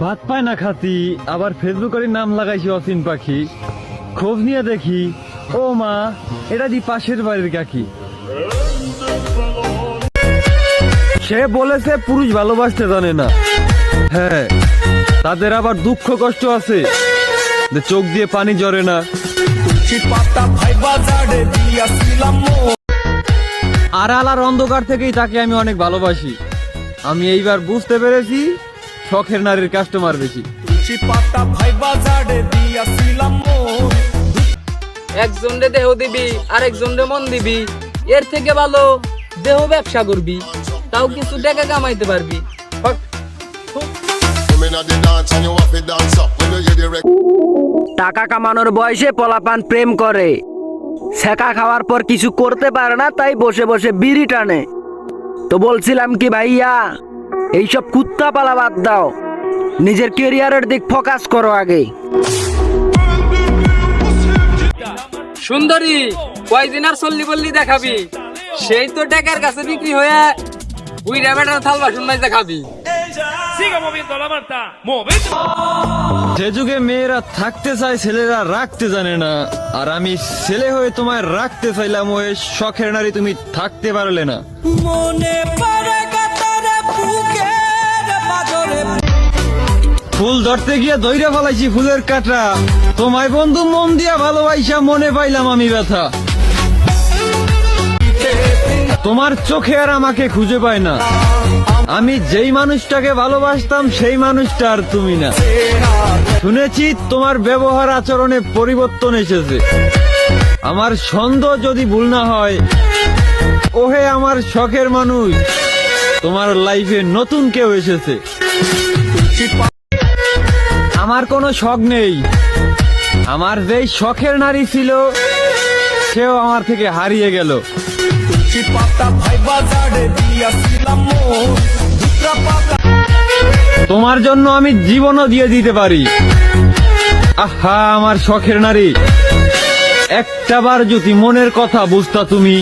ভাত পায় না খাতি, আবার ফেসবুকের নাম লাগাইছি অসীন পাখি। খোঁজ নিয়ে দেখি, ও মা, এটা দি পাশের বাড়ির কাকি। সে বলেছে পুরুষ ভালোবাসতে জানে না। হ্যাঁ, তাদের আবার দুঃখ কষ্ট আছে, যে চোখ দিয়ে পানি ঝরে না। আড়ালার অন্ধকার থেকেই তাকে আমি অনেক ভালোবাসি। আমি এইবার বুঝতে পেরেছি, শখের নারীর কাস্টমার বেশি। একজন রে দেহ দিবি আর একজন রে মন দিবি, এর থেকে ভালো দেহ ব্যবসা করবি, তাও কিছু টাকা কামাইতে পারবি। টাকা কামানোর বয়সে পোলাপান প্রেম করে, ছেঁকা খাওয়ার পর কিছু করতে পারে না, তাই বসে বসে বিড়ি টানে। তো বলছিলাম কি ভাইয়া, এইসব কুত্তা পালা বাদ দাও, নিজের কেরিয়ারের দিক ফোকাস করো আগে। সুন্দরী, কয়দিন আর চল্লি বললি দেখাবি, সেই তো টাকার কাছে বিক্রি হয়ে বুইরা বেটার থাল বাসন মাইজা খাবি। যে যুগে মেয়েরা থাকতে চায়, ছেলেরা রাখতে জানে না। আর আমি ছেলে হয়ে তোমায় রাখতে চাইলাম, ওই শখের নারী তুমি থাকতে পারলে না। ফুল ধরতে গিয়ে দইরা ফেলাইছি ফুলের কাটা, তোমায় বন্ধু মন দিয়া ভালোবাসা মনে পাইলাম আমি ব্যথা। তোমার চোখে আর আমাকে খুঁজে পায় না, আমি যেই মানুষটাকে ভালোবাসতাম সেই মানুষটা আর তুমি না। শুনেছি তোমার ব্যবহার আচরণে পরিবর্তন এসেছে। আমার সন্দেহ যদি ভুল না হয়, ওহে আমার শখের মানুষ, তোমার লাইফে নতুন কেউ এসেছে। আমার কোনো শখ নেই, আমার যেই শখের নারী ছিল সেও আমার থেকে হারিয়ে গেল। তোমার জন্য আমি জীবনও দিয়ে দিতে পারি। আহা আমার শখের নারী, একটাবার যদি মনের কথা বুঝতা তুমি।